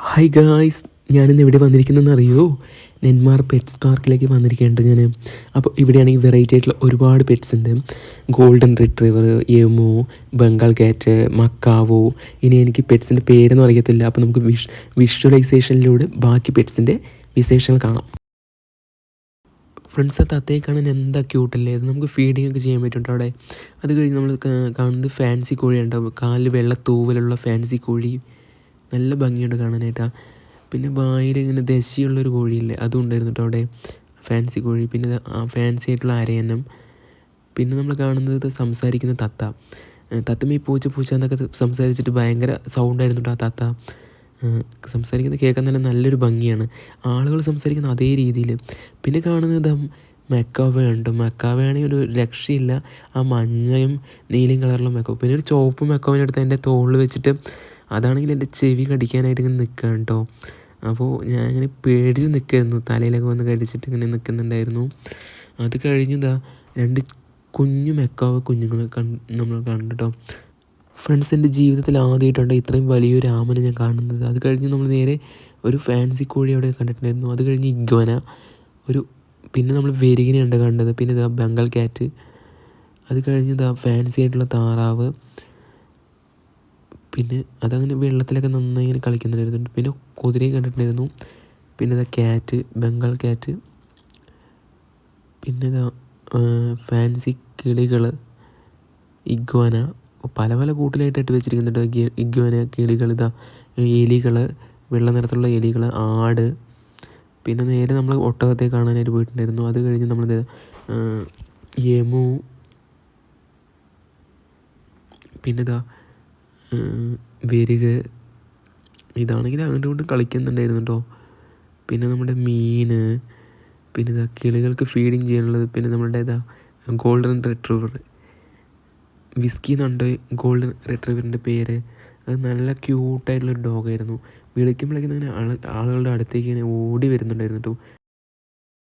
Hi guys, ഞാനിന്ന് ഇവിടെ വന്നിരിക്കുന്നതെന്ന് അറിയോ? നെന്മാർ പെറ്റ്സ് പാർക്കിലേക്ക് വന്നിരിക്കുകയുണ്ട് ഞാൻ. അപ്പോൾ ഇവിടെയാണെങ്കിൽ വെറൈറ്റി ആയിട്ടുള്ള ഒരുപാട് പെറ്റ്സ് ഉണ്ട്. Golden retriever, emu, Bengal cat, Macao. ഇനി എനിക്ക് പെറ്റ്സിൻ്റെ പേരൊന്നും അറിയത്തില്ല. അപ്പോൾ നമുക്ക് വിഷ്വലൈസേഷനിലൂടെ ബാക്കി പെറ്റ്സിൻ്റെ വിശേഷങ്ങൾ കാണാം. ഫ്രണ്ട്സ്, ആ തത്തയെ കാണാൻ എന്താ ക്യൂട്ടല്ലേ. അത് നമുക്ക് ഫീഡിങ് ഒക്കെ ചെയ്യാൻ പറ്റുന്നുണ്ട് അവിടെ. അത് കഴിഞ്ഞ് നമ്മൾ കാണുന്നത് ഫാൻസി കോഴി ഉണ്ടാവും. കാലിൽ വെള്ള തൂവലുള്ള ഫാൻസി കോഴി. നല്ല ഭംഗിയുണ്ട് കാണാനായിട്ടാണ്. പിന്നെ വായിൽ ഇങ്ങനെ ദശയുള്ളൊരു കോഴിയില്ലേ, അതും ഉണ്ടായിരുന്നു കേട്ടോ അവിടെ, ഫാൻസി കോഴി. പിന്നെ ഫാൻസി ആയിട്ടുള്ള അരയന്നം. പിന്നെ നമ്മൾ കാണുന്നത് സംസാരിക്കുന്ന തത്ത. തത്തമ്മ ഈ പൂച്ച പൂച്ച എന്നൊക്കെ സംസാരിച്ചിട്ട് ഭയങ്കര സൗണ്ടായിരുന്നു കേട്ടോ ആ തത്ത. സംസാരിക്കുന്നത് കേൾക്കാൻ തന്നെ നല്ലൊരു ഭംഗിയാണ്, ആളുകൾ സംസാരിക്കുന്ന അതേ രീതിയിൽ. പിന്നെ കാണുന്നത് മെക്കാവയുണ്ട്. മെക്കാവയാണെങ്കിൽ ഒരു രക്ഷയില്ല. ആ മഞ്ഞയും നീലയും കളറിലുള്ള മെക്കാവ. പിന്നെ ഒരു ചുവപ്പ് മെക്കാവിനെടുത്ത് എൻ്റെ തോളിൽ വെച്ചിട്ട് അതാണെങ്കിൽ എൻ്റെ ചെവി കടിക്കാനായിട്ട് ഇങ്ങനെ നിൽക്കുകയാണ് കേട്ടോ. അപ്പോൾ ഞാൻ ഇങ്ങനെ പേടിച്ച് നിൽക്കുമായിരുന്നു, തലയിലൊക്കെ വന്ന് കടിച്ചിട്ട് ഇങ്ങനെ നിൽക്കുന്നുണ്ടായിരുന്നു. അത് കഴിഞ്ഞതാ രണ്ട് കുഞ്ഞു മെക്കാവ് കുഞ്ഞുങ്ങളെ നമ്മൾ കണ്ടു കേട്ടോ. ഫ്രണ്ട്സ്, എൻ്റെ ജീവിതത്തിൽ ആദ്യമായിട്ടുണ്ട് ഇത്രയും വലിയൊരു ആമനെ ഞാൻ കാണുന്നത്. അത് കഴിഞ്ഞ് നമ്മൾ നേരെ ഒരു ഫാൻസി കോഴി അവിടെ കണ്ടിട്ടുണ്ടായിരുന്നു. അത് കഴിഞ്ഞ് ഇഗ്വന ഒരു, പിന്നെ നമ്മൾ വെരികിനെയുണ്ട് കണ്ടത്. പിന്നെ ഇതാ ബംഗാൾ ക്യാറ്റ്. അത് കഴിഞ്ഞ് ഇതാ ഫാൻസി ആയിട്ടുള്ള താറാവ്. പിന്നെ അതങ്ങനെ വെള്ളത്തിലൊക്കെ നന്നായി ഇങ്ങനെ കളിക്കുന്നുണ്ടായിരുന്നു. പിന്നെ കുതിരയും കണ്ടിട്ടുണ്ടായിരുന്നു. പിന്നെ ഇതാ ക്യാറ്റ്, ബംഗാൾ ക്യാറ്റ്. പിന്നെ ഇതാ ഫാൻസി കിളികൾ, ഇഗ്വാന. പല പല കൂട്ടിലായിട്ട് ഇട്ട് വെച്ചിരിക്കുന്നുണ്ട് ഇഗ്വാന, കിളികൾ. ഇതാ എലികൾ, വെള്ള നിറത്തിലുള്ള എലികൾ, ആട്. പിന്നെ നേരെ നമ്മൾ ഒട്ടകത്തെ കാണാനായിട്ട് പോയിട്ടുണ്ടായിരുന്നു. അത് കഴിഞ്ഞ് നമ്മളിത് യമു. പിന്നെ ഇതാ വെരുക്. ഇതാണെങ്കിൽ അങ്ങോട്ടും ഇങ്ങോട്ടും കളിക്കുന്നുണ്ടായിരുന്നു കേട്ടോ. പിന്നെ നമ്മുടെ മീൻ. പിന്നെ ഇതാ കിളികൾക്ക് ഫീഡിങ് ചെയ്യാനുള്ളത്. പിന്നെ നമ്മളുടെ ഇതാ ഗോൾഡൻ റിട്രീവർ, വിസ്കി എന്നുണ്ട് ഗോൾഡൻ റിട്രീവറിൻ്റെ പേര്. അത് നല്ല ക്യൂട്ടായിട്ടുള്ളൊരു ഡോഗായിരുന്നു. വിളിക്കുമ്പോഴേക്കും തന്നെ ആളുകളുടെ അടുത്തേക്ക് ഇങ്ങനെ ഓടി വരുന്നുണ്ടായിരുന്നു കേട്ടോ.